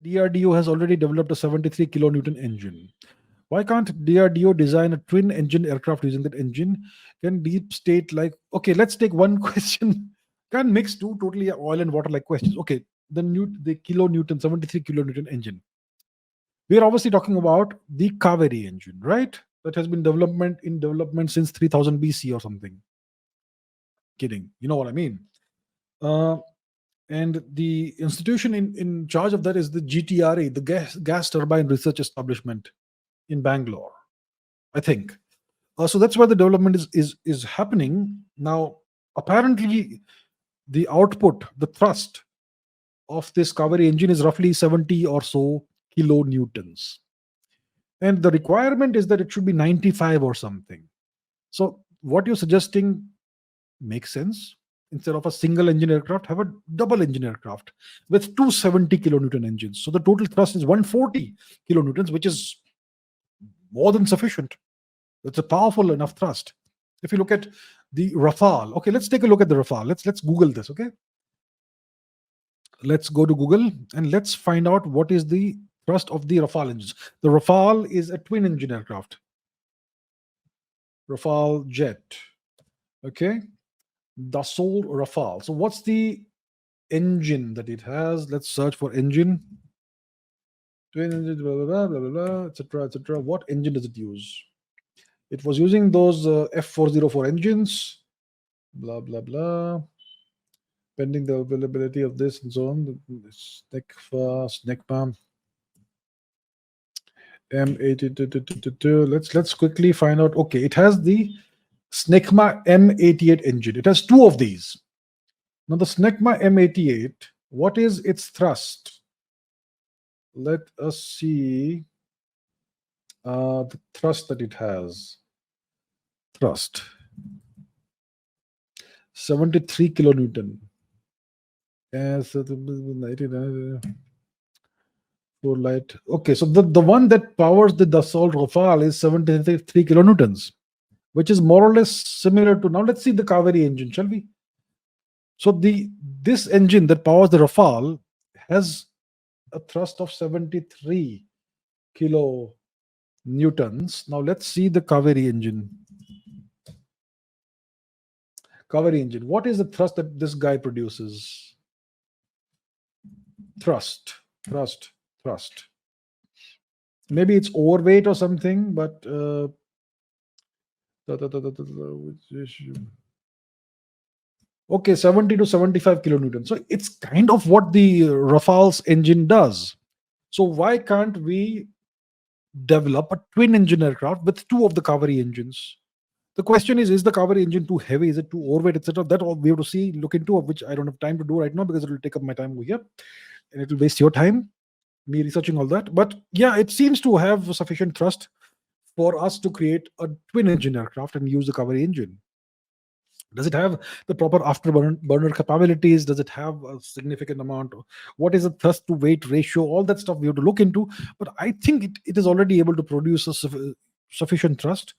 DRDO has already developed a 73 kilonewton engine. Why can't DRDO design a twin engine aircraft using that engine? Can deep state, like, okay, let's take one question. Can mix two totally oil and water like questions. Okay, the kilonewton, 73 kilonewton engine. We are obviously talking about the Kaveri engine, right? That has been development since 3000 BC or something. Kidding. You know what I mean? Uh, and the institution in charge of that is the GTRE, the Gas Turbine Research Establishment in Bangalore, I think. So that's where the development is happening now. Apparently, the output, the thrust of this Kaveri engine is roughly 70 or so kilonewtons, and the requirement is that it should be 95 or something. So what you're suggesting makes sense. Instead of a single engine aircraft, have a double engine aircraft with 270 kilonewton engines. So the total thrust is 140 kilonewtons, which is more than sufficient. It's a powerful enough thrust. If you look at the Rafale, okay, let's take a look at the Rafale. Let's Google this, okay? Let's go to Google and let's find out what is the thrust of the Rafale engines. The Rafale is a twin engine aircraft. Rafale jet. Okay. Dassault Rafale. So what's the engine that it has? Let's search for engine. Twin engine, blah, blah, blah, blah, blah, blah, etc., etc. What engine does it use? It was using those F404 engines, blah, blah, blah. Pending the availability of this and so on. SNECMA M88. Let's quickly find out. Okay, it has the SNECMA M88 engine. It has two of these. Now the SNECMA M88, what is its thrust? Let us see the thrust that it has. Thrust 73 kilonewton. For light. Okay, so the one that powers the Dassault Rafale is 73 kilonewtons, which is more or less similar to, now let's see the Kaveri engine, shall we? So this engine that powers the Rafale has a thrust of 73 kilonewtons. Now let's see the Kaveri engine. Kaveri engine. What is the thrust that this guy produces? Thrust. Maybe it's overweight or something, but okay, 70 to 75 kilonewtons. So it's kind of what the Rafale's engine does. So why can't we develop a twin engine aircraft with two of the Kaveri engines? The question is the Kaveri engine too heavy? Is it too overweight, etc.? That all we have to look into, which I don't have time to do right now because it will take up my time over here and it will waste your time, me researching all that. But yeah, it seems to have sufficient thrust for us to create a twin engine aircraft and use the Kaveri engine. Does it have the proper afterburner capabilities? Does it have a significant amount? What is the thrust to weight ratio? All that stuff we have to look into. But I think it is already able to produce a sufficient thrust.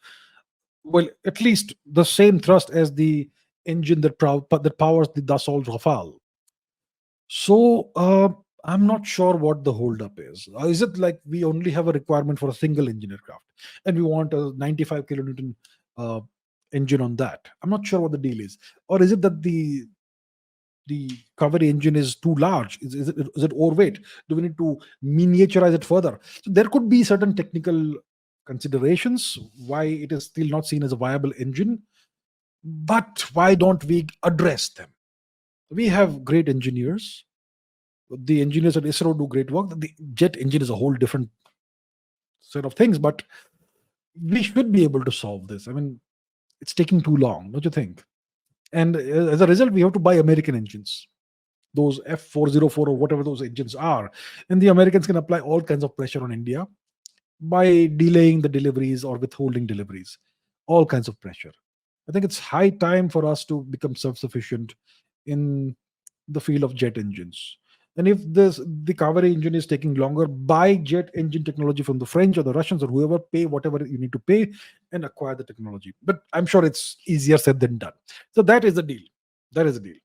Well, at least the same thrust as the engine that powers the Dassault Rafale. So I'm not sure what the holdup is. Is it like we only have a requirement for a single engine aircraft and we want a 95 kilonewton engine on that? I'm not sure what the deal is. Or is it that the Kaveri engine is too large? Is it overweight? Do we need to miniaturize it further? So there could be certain technical considerations why it is still not seen as a viable engine. But why don't we address them? We have great engineers. The engineers at ISRO do great work. The jet engine is a whole different set of things, but we should be able to solve this. I mean, it's taking too long, don't you think? And as a result, we have to buy American engines, those F404 or whatever those engines are. And the Americans can apply all kinds of pressure on India by delaying the deliveries or withholding deliveries, all kinds of pressure. I think it's high time for us to become self-sufficient in the field of jet engines. And if the Kaveri engine is taking longer, buy jet engine technology from the French or the Russians or whoever, pay whatever you need to pay and acquire the technology. But I'm sure it's easier said than done. So that is the deal. That is the deal.